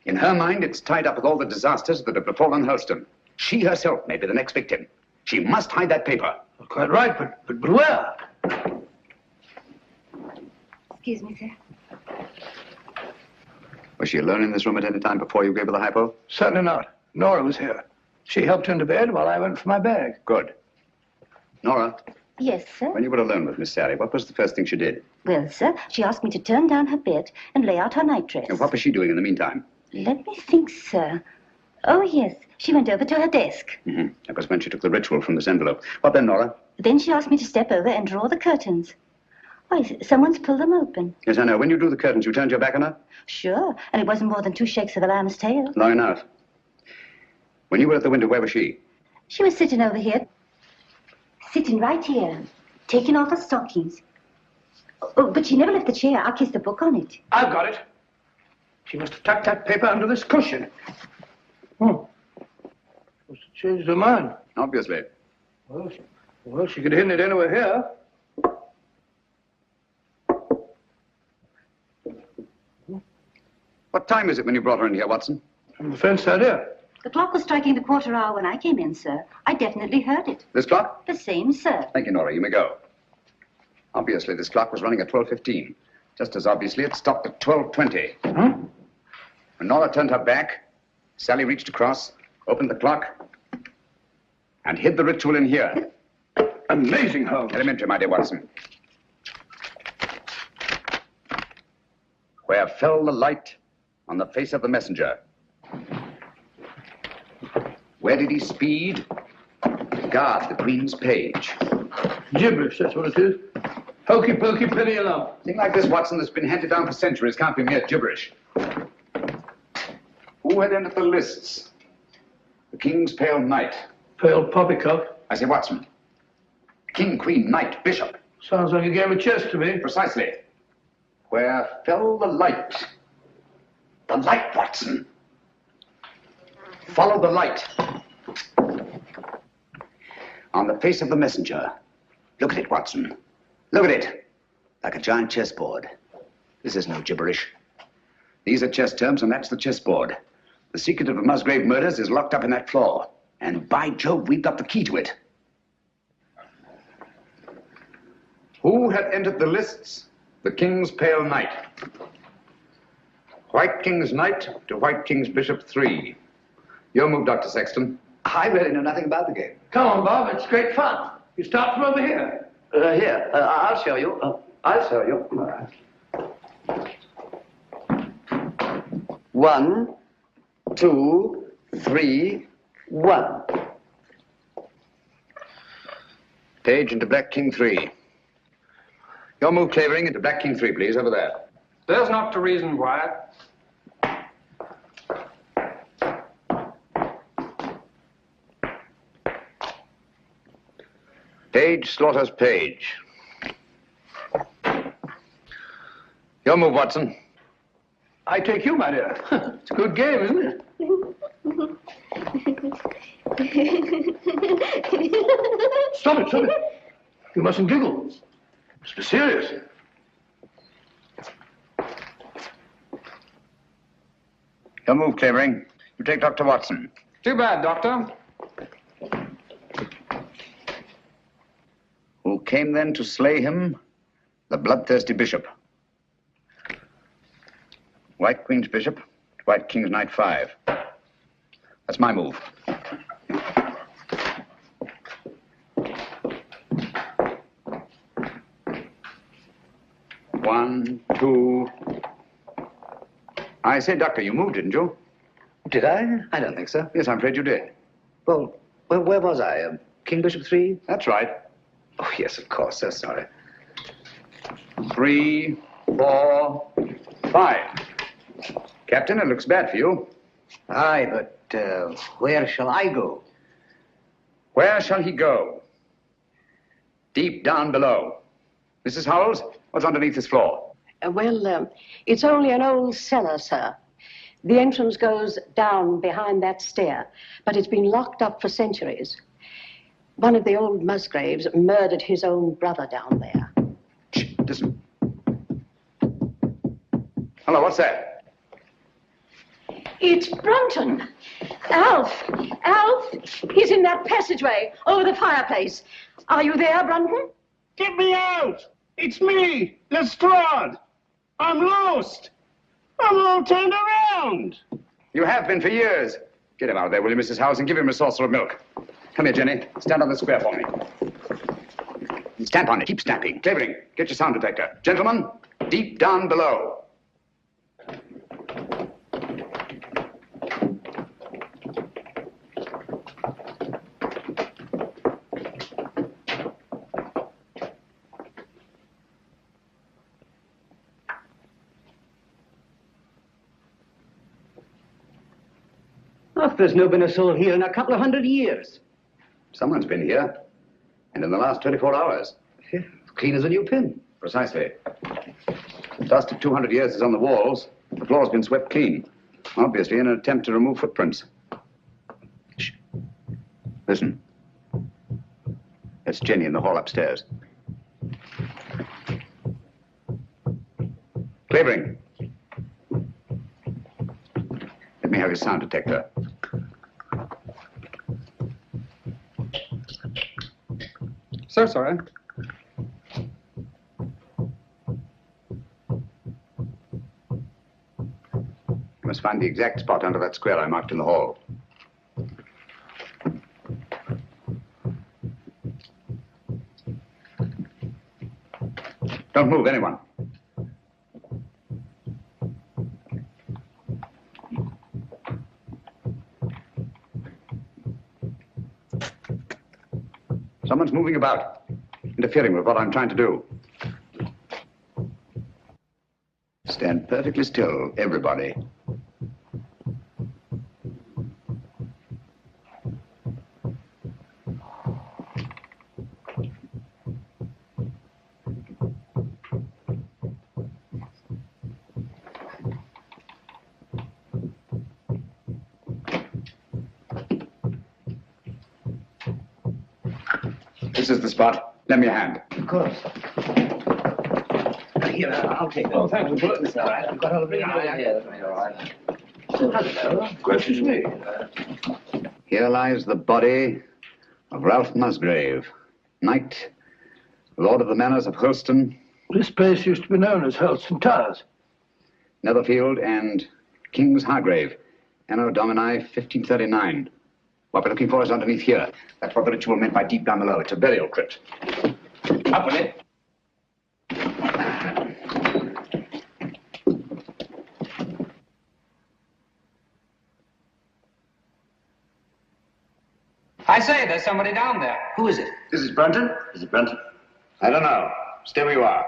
In her mind, it's tied up with all the disasters that have befallen Helston. She herself may be the next victim. She must hide that paper.
Quite right, but where?
Excuse me, sir.
Was she alone in this room at any time before you gave her the hypo?
Certainly not. Nora was here. She helped into bed while I went for my bag.
Good. Nora,
Yes, sir.
when you were alone with Miss Sally, what was the first thing she did?
Well, sir, she asked me to turn down her bed and lay out her nightdress.
And what was she doing in the meantime?
Let me think, sir. Oh, yes. She went over to her desk.
Mm-hmm. That was when she took the ritual from this envelope. What then, Nora?
Then she asked me to step over and draw the curtains. Why, someone's pulled them open.
Yes, I know. When you drew the curtains, you turned your back on her?
Sure, and it wasn't more than 2 shakes of a lamb's tail.
Long enough. When you were at the window, where was she?
She was sitting over here. Sitting right here, taking off her stockings. Oh, but she never left the chair. I kissed the book on it.
I've got it. She must have tucked that paper under this cushion. Must have changed her mind.
Obviously.
Well, she could have hidden it anywhere here.
What time is it when you brought her in here, Watson?
I'm afraid so, dear.
The clock was striking the 1/4 hour when I came in, sir. I definitely heard it.
This clock?
The same, sir.
Thank you, Nora. You may go. Obviously, this clock was running at 12:15. Just as obviously, it stopped at 12:20. When Nora turned her back, Sally reached across, opened the clock, and hid the ritual in here.
Amazing, Holmes.
Elementary, my dear Watson. Where fell the light on the face of the messenger? Where did he speed? To guard the Queen's page.
Gibberish, that's what it is. Hokey pokey, penny a lump.
A thing like this, Watson, that's been handed down for centuries can't be mere gibberish. Who had entered the lists? The King's Pale Knight.
Pale poppycock.
I say, Watson. King, Queen, Knight, Bishop.
Sounds like a game of chess to me.
Precisely. Where fell the light? The light, Watson. Follow the light. On the face of the messenger. Look at it, Watson. Look at it. Like a giant chessboard. This is no gibberish. These are chess terms, and that's the chessboard. The secret of the Musgrave murders is locked up in that floor. And by Jove, we've got the key to it. Who had entered the lists? The King's Pale Knight. White King's Knight to White King's Bishop 3. Your move, Dr. Sexton.
I really know nothing about the game.
Come on, Bob. It's great fun. You start from over here.
I'll show you. I'll show you. 1, 2, 3, 1.
Page into Black King 3. Your move, Clavering, into Black King 3, please, over there.
There's not to reason, Wyatt.
Page slaughters Page. Your move, Watson.
I take you, my dear. It's a good game, isn't it? Stop it, stop it. You mustn't giggle. Must be serious.
Your move, Clavering. You take Dr. Watson.
Too bad, Doctor.
Who came then to slay him? The bloodthirsty bishop. White Queen's Bishop, White King's Knight 5. That's my move. One, two. I say, Doctor, you moved, didn't you?
Did I? I don't think so.
Yes, I'm afraid you did.
Well, where was I? King Bishop 3?
That's right.
Oh, yes, of course. So sorry.
3, 4, 5. Captain, it looks bad for you.
Aye, but where shall I go?
Where shall he go? Deep down below. Mrs. Howells, what's underneath this floor?
It's only an old cellar, sir. The entrance goes down behind that stair, but it's been locked up for centuries. One of the old Musgraves murdered his own brother down there.
Shh, listen. Hello, what's that?
It's Brunton. Alf! Alf! He's in that passageway over the fireplace. Are you there, Brunton?
Get me out! It's me, Lestrade.
I'm lost. I'm all turned around.
You have been for years. Get him out of there, will you, Mrs. House, and give him a saucer of milk. Come here, Jenny. Stand on the square for me. Stamp on it. Keep stamping. Clavering, get your sound detector. Gentlemen, deep down below.
Oh, there's no been a soul here in a couple of 100 years.
Someone's been here. And in the last 24 hours. Clean as a new pin. Precisely. The dust of 200 years is on the walls. The floor's been swept clean. Obviously in an attempt to remove footprints. Shh. Listen. That's Jenny in the hall upstairs. Clavering. Let me have your sound detector.
So sorry.
You must find the exact spot under that square I marked in the hall. Don't move, anyone. Someone's moving about, interfering with what I'm trying to do. Stand perfectly still, everybody. This is the spot. Lend me a hand.
Of course. Here, I'll take it.
Oh, thank you.
It's all right. I've got all of it here. That's all right. Oh, hello.
Gracious me.
Here lies the body of Ralph Musgrave, knight, lord of the manors of Hurlston.
This place used to be known as Hurlston Towers.
Netherfield, and King's Hargrave, Anno Domini 1539. What we're looking for is underneath here. That's what the ritual meant by deep down below. It's a burial crypt. Up with it.
I say, there's somebody down there.
Who is it?
This is Brunton?
Is it Brunton?
I don't know. Stay where you are.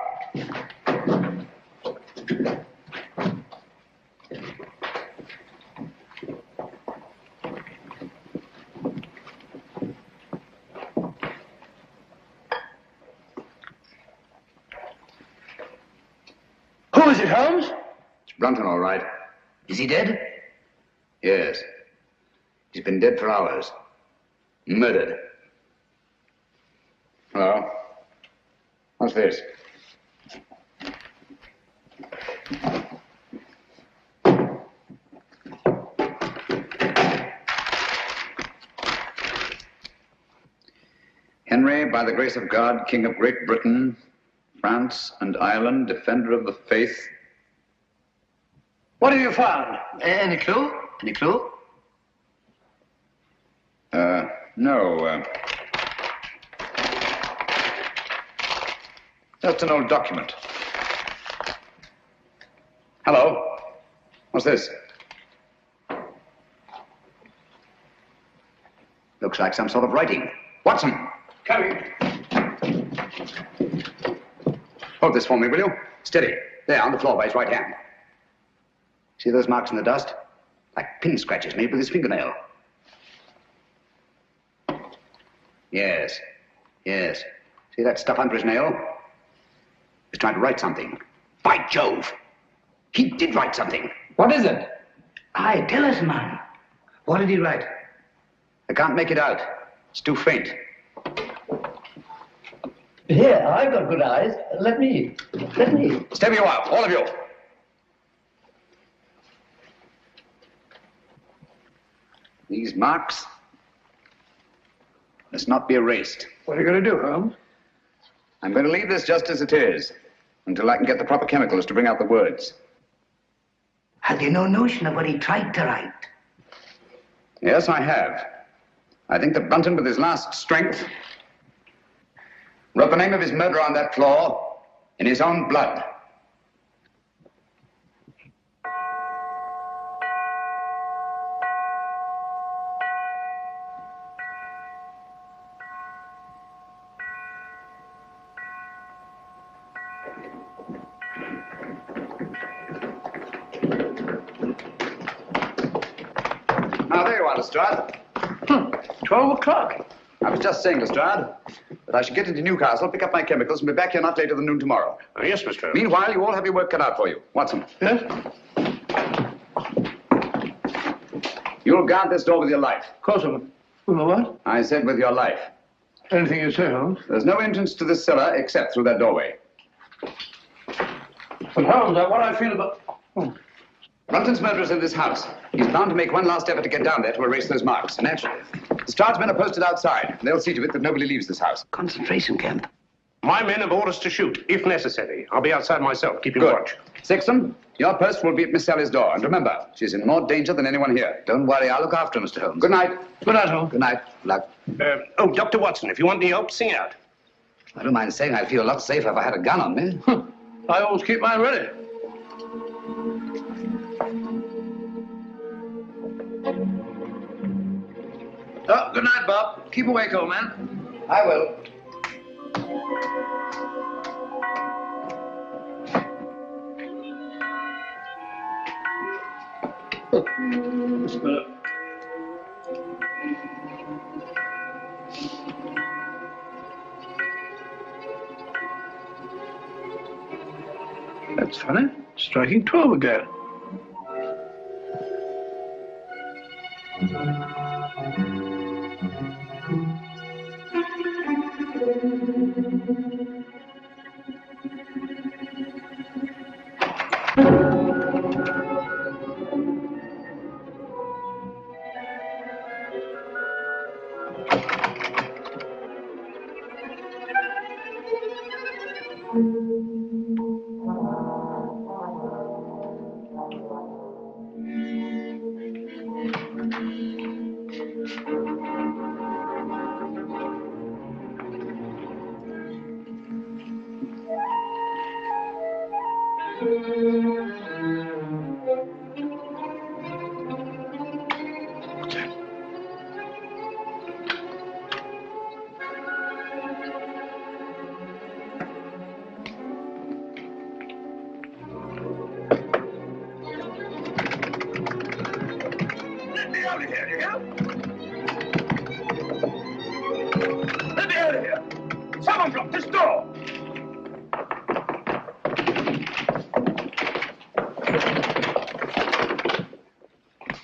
Who is it, Holmes?
It's Brunton, all right.
Is he dead?
Yes. He's been dead for hours. Murdered. Hello? What's this? Henry, by the grace of God, King of Great Britain, France and Ireland, defender of the faith.
What have you found?
Any clue? Any clue?
No. Just an old document. Hello? What's this? Looks like some sort of writing. Watson!
Coming.
Hold this for me, will you? Steady. There, on the floor by his right hand. See those marks in the dust? Like pin scratches made with his fingernail. Yes. Yes. See that stuff under his nail? He's trying to write something. By Jove! He did write something.
What is it?
Aye, tell us, man. What did he write?
I can't make it out. It's too faint.
Here, I've got good eyes. Let me.
Stay where you are, all of you. These marks must not be erased.
What are you going to do, Holmes?
I'm going to leave this just as it is. until I can get the proper chemicals to bring out the words.
Have you no notion of what he tried to write?
Yes, I have. I think that Brunton, with his last strength, wrote the name of his murderer on that floor in his own blood. Now, there you are, Lestrade.
12 o'clock.
I was just saying, Lestrade, that I should get into Newcastle, pick up my chemicals, and be back here not later than noon tomorrow.
Yes, Mr. Holmes.
Meanwhile, you all have your work cut out for you. Watson.
Yes?
You'll guard this door with your life.
Of course I will. With my what?
I said with your life.
Anything you say, Holmes.
There's no entrance to this cellar except through that doorway.
But Holmes, what I feel about... Oh.
Brunton's murderer's in this house. He's bound to make one last effort to get down there to erase those marks. Naturally. Lestrade's men are posted outside. They'll see to it that nobody leaves this house.
Concentration camp.
My men have orders to shoot, if necessary. I'll be outside myself, keeping
Good.
watch.
Sexton, your post will be at Miss Sally's door. And remember, she's in more danger than anyone here.
Don't worry, I'll look after her, Mr. Holmes.
Good night.
Good night, Holmes.
Good night. Luck.
Oh, Dr. Watson, if you want any help, sing out.
I don't mind saying I'd feel a lot safer if I had a gun on me.
I always keep mine ready.
Oh, good night, Bob. Keep awake, old man.
I will.
That's funny. Striking 12 again.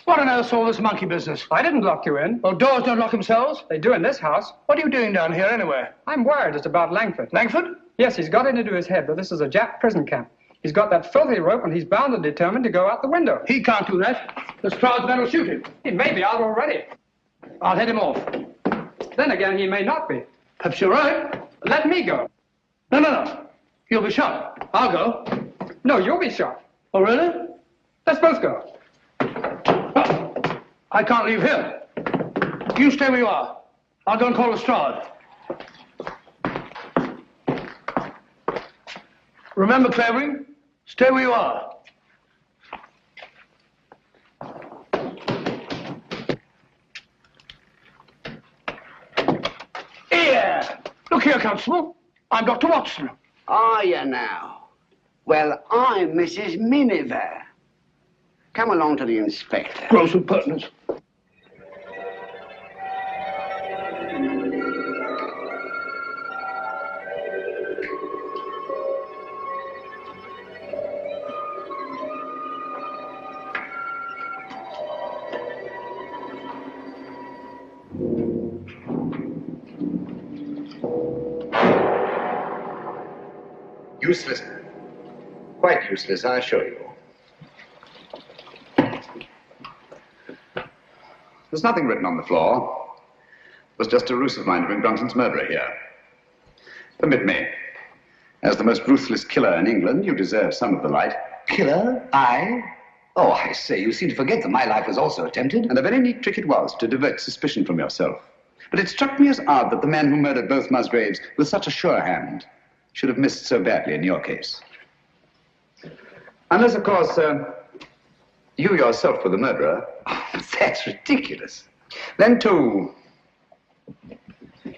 What on earth's all this monkey business?
I didn't lock you in.
Well, doors don't lock themselves.
They do in this house.
What are you doing down here anyway?
I'm worried. It's about Langford.
Langford?
Yes, he's got it into his head that this is a Jap prison camp. He's got that filthy rope and he's bound and determined to go out the window.
He can't do that. The Stroud's men will shoot him.
He may be out already.
I'll head him off.
Then again, he may not be.
Perhaps you're right.
Let me go.
No. You'll be shot. I'll go.
No, you'll be shot.
Oh, really?
Let's both go.
I can't leave here. You stay where you are. I'll go and call Lestrade. Remember, Clavering, stay where you are. Here! Look here, Constable. I'm Dr. Watson.
Are you now? Well, I'm Mrs. Miniver. Come along to the inspector.
Gross impertinence.
Useless. Quite useless, I assure you. There's nothing written on the floor. It was just a ruse of mine to bring Brunton's murderer here. Permit me. As the most ruthless killer in England, you deserve some of the light.
Killer? I? Oh, I say, you seem to forget that my life was also attempted.
And a very neat trick it was to divert suspicion from yourself. But it struck me as odd that the man who murdered both Musgraves with such a sure hand should have missed so badly in your case. Unless, of course, you yourself were the murderer.
Oh, that's ridiculous.
Then, too,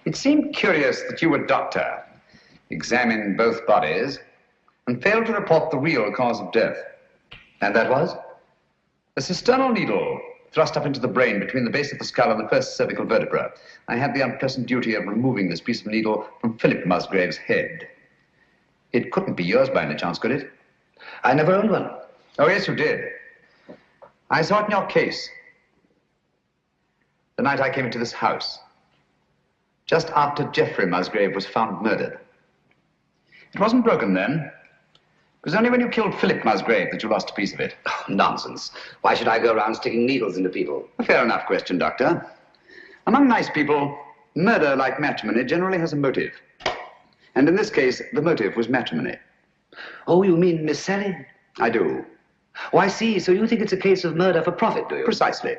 it seemed curious that you, a doctor, examined both bodies and failed to report the real cause of death.
And that was?
A cisternal needle thrust up into the brain between the base of the skull and the first cervical vertebra. I had the unpleasant duty of removing this piece of needle from Philip Musgrave's head. It couldn't be yours by any chance, could it?
I never owned one.
Oh, yes, you did. I saw it in your case. The night I came into this house. Just after Geoffrey Musgrave was found murdered. It wasn't broken then. It was only when you killed Philip Musgrave that you lost a piece of it.
Oh, nonsense. Why should I go around sticking needles into people?
A fair enough question, Doctor. Among nice people, murder, like matrimony, generally has a motive. And in this case, the motive was matrimony.
Oh, you mean Miss Sally?
I do.
Oh, I see. So you think it's a case of murder for profit, do you?
Precisely.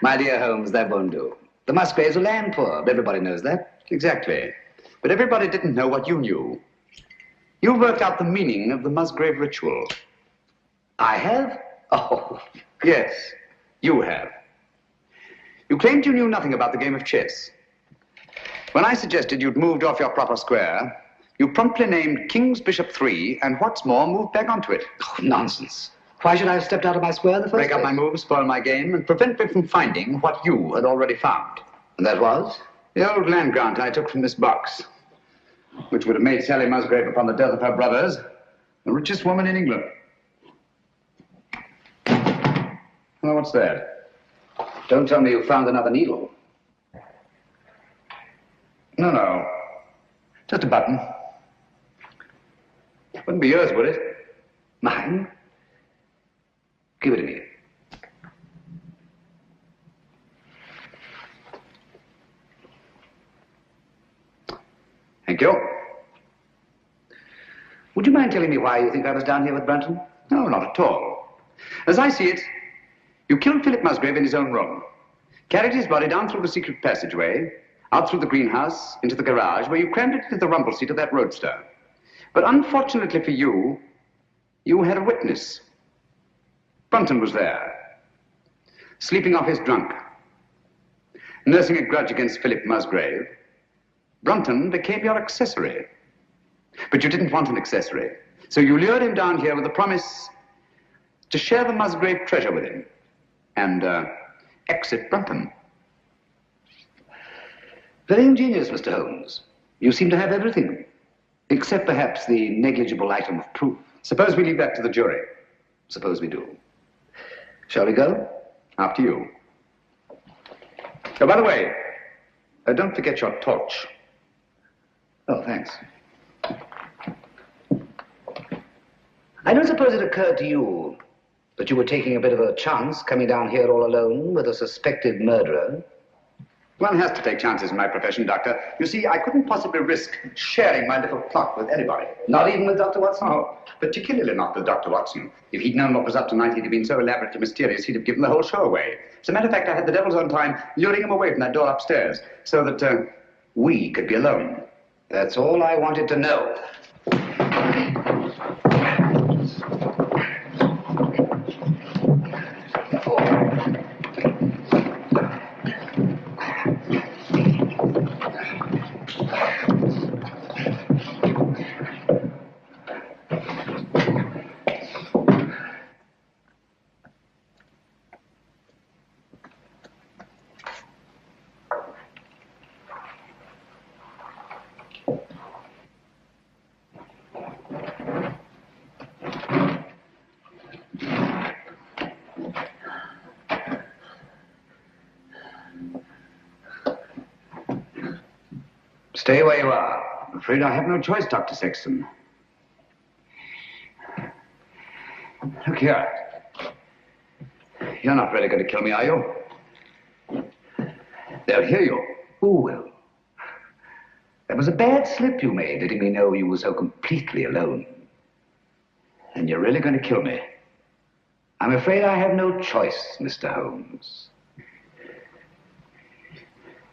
My dear Holmes, that won't do. The Musgraves are land poor. Everybody knows that.
Exactly. But everybody didn't know what you knew. You worked out the meaning of the Musgrave ritual.
I have? Oh.
Yes, you have. You claimed you knew nothing about the game of chess. When I suggested you'd moved off your proper square, you promptly named King's Bishop 3, and what's more, moved back onto it.
Oh, nonsense. Why should I have stepped out of my square in the first
place?
Break
up my moves, spoil my game, and prevent me from finding what you had already found.
And that was?
The old land grant I took from this box, which would have made Sally Musgrave, upon the death of her brothers, the richest woman in England. Well, what's that?
Don't tell me you found another needle.
No. Just a button. Wouldn't be yours, would it?
Mine? Give it to me.
Thank you.
Would you mind telling me why you think I was down here with Brunton?
No, not at all. As I see it, you killed Philip Musgrave in his own room, carried his body down through the secret passageway, out through the greenhouse, into the garage, where you crammed it into the rumble seat of that roadster. But unfortunately for you, you had a witness. Brunton was there, sleeping off his drunk, nursing a grudge against Philip Musgrave. Brunton became your accessory. But you didn't want an accessory, so you lured him down here with the promise to share the Musgrave treasure with him and exit Brunton.
Very ingenious, Mr. Holmes. You seem to have everything, except perhaps the negligible item of proof.
Suppose we leave that to the jury.
Suppose we do. Shall we go?
After you. Oh, by the way, don't forget your torch.
Oh, thanks. I don't suppose it occurred to you that you were taking a bit of a chance coming down here all alone with a suspected murderer.
One has to take chances in my profession, Doctor. You see, I couldn't possibly risk sharing my little plot with anybody.
Not even with Dr. Watson?
Oh, particularly not with Dr. Watson. If he'd known what was up tonight, he'd have been so elaborately mysterious, he'd have given the whole show away. As a matter of fact, I had the devil's own time luring him away from that door upstairs so that we could be alone.
That's all I wanted to know.
Stay where you are. I'm afraid I have no choice, Dr. Sexton. Look here. You're not really going to kill me, are you? They'll hear you.
Who will?
That was a bad slip you made, letting me know you were so completely alone. And you're really going to kill me. I'm afraid I have no choice, Mr. Holmes.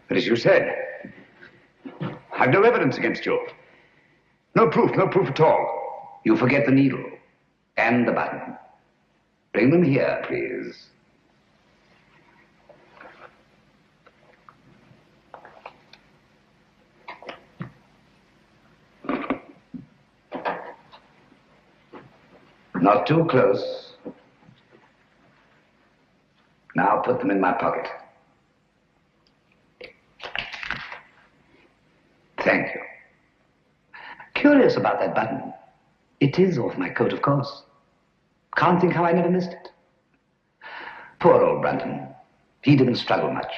But as you said, I've no evidence against you. No proof at all. You forget the needle and the button. Bring them here, please. Not too close. Now put them in my pocket. Thank you. Curious about that button. It is off my coat, of course. Can't think how I never missed it. Poor old Brunton. He didn't struggle much.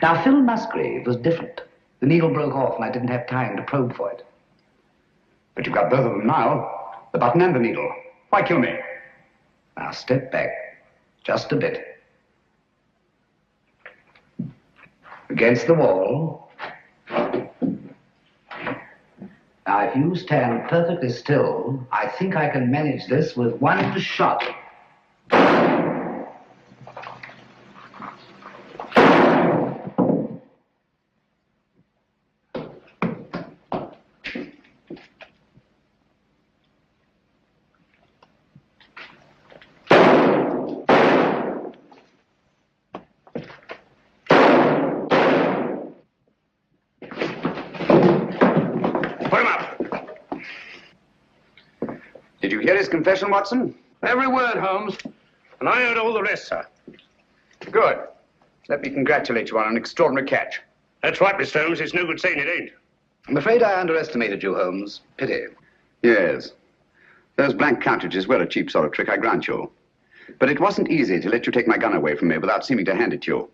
Now, Phil Musgrave was different. The needle broke off and I didn't have time to probe for it. But you've got both of them now. The button and the needle. Why kill me? Now step back. Just a bit. Against the wall. Now, if you stand perfectly still, I think I can manage this with one shot. Did you hear his confession, Watson?
Every word, Holmes. And I heard all the rest, sir.
Good. Let me congratulate you on an extraordinary catch.
That's right, Mr. Holmes. It's no good saying it ain't.
I'm afraid I underestimated you, Holmes. Pity. Yes. Those blank cartridges were a cheap sort of trick, I grant you. But it wasn't easy to let you take my gun away from me without seeming to hand it to you.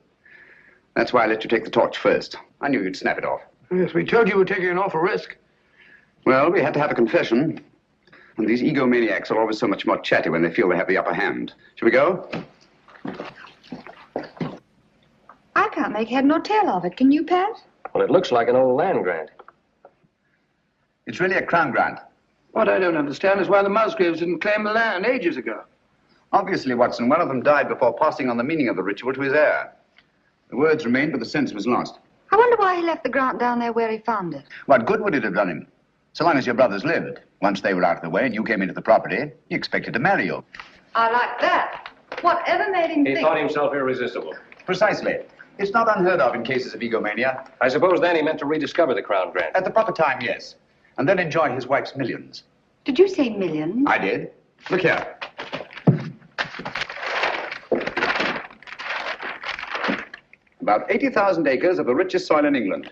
That's why I let you take the torch first. I knew you'd snap it off.
Yes, we told you we're taking an awful risk.
Well, we had to have a confession. And these egomaniacs are always so much more chatty when they feel they have the upper hand. Shall we go?
I can't make head nor tail of it. Can you, Pat?
Well, it looks like an old land grant.
It's really a crown grant.
What I don't understand is why the Musgraves didn't claim the land ages ago.
Obviously, Watson, one of them died before passing on the meaning of the ritual to his heir. The words remained, but the sense was lost.
I wonder why he left the grant down there where he found it.
What good would it have done him? So long as your brothers lived. Once they were out of the way and you came into the property, he expected to marry you.
I like that. Whatever made him
He
think...
thought himself irresistible.
Precisely. It's not unheard of in cases of egomania.
I suppose then he meant to rediscover the crown grant.
At the proper time, yes. And then enjoy his wife's millions.
Did you say millions?
I did. Look here. About 80,000 acres of the richest soil in England.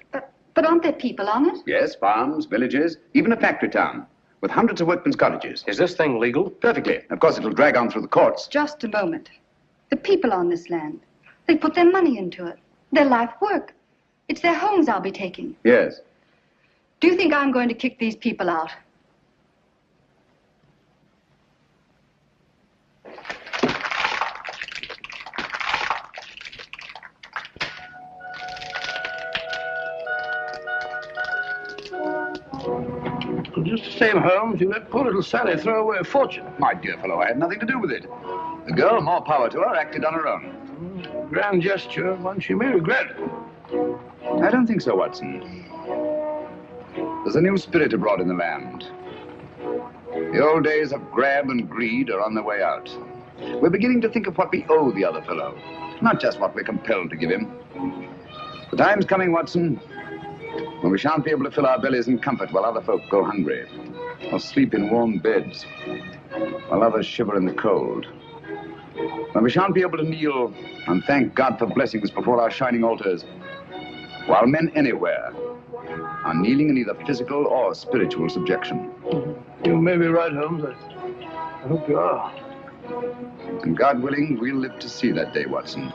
But aren't there people on it?
Yes, farms, villages, even a factory town, with hundreds of workmen's cottages.
Is this thing legal?
Perfectly. Of course, it'll drag on through the courts.
Just a moment. The people on this land, they put their money into it, their life work. It's their homes I'll be taking.
Yes.
Do you think I'm going to kick these people out?
Well, just the same, Holmes, you let poor little Sally throw away a fortune.
My dear fellow, I had nothing to do with it. The girl, more power to her, acted on her own.
Grand gesture, one she may regret.
I don't think so, Watson. There's a new spirit abroad in the land. The old days of grab and greed are on their way out. We're beginning to think of what we owe the other fellow, not just what we're compelled to give him. The time's coming, Watson, when we shan't be able to fill our bellies in comfort while other folk go hungry, or sleep in warm beds while others shiver in the cold. When we shan't be able to kneel and thank God for blessings before our shining altars, while men anywhere are kneeling in either physical or spiritual subjection.
You may be right, Holmes. I hope you are.
And God willing, we'll live to see that day, Watson.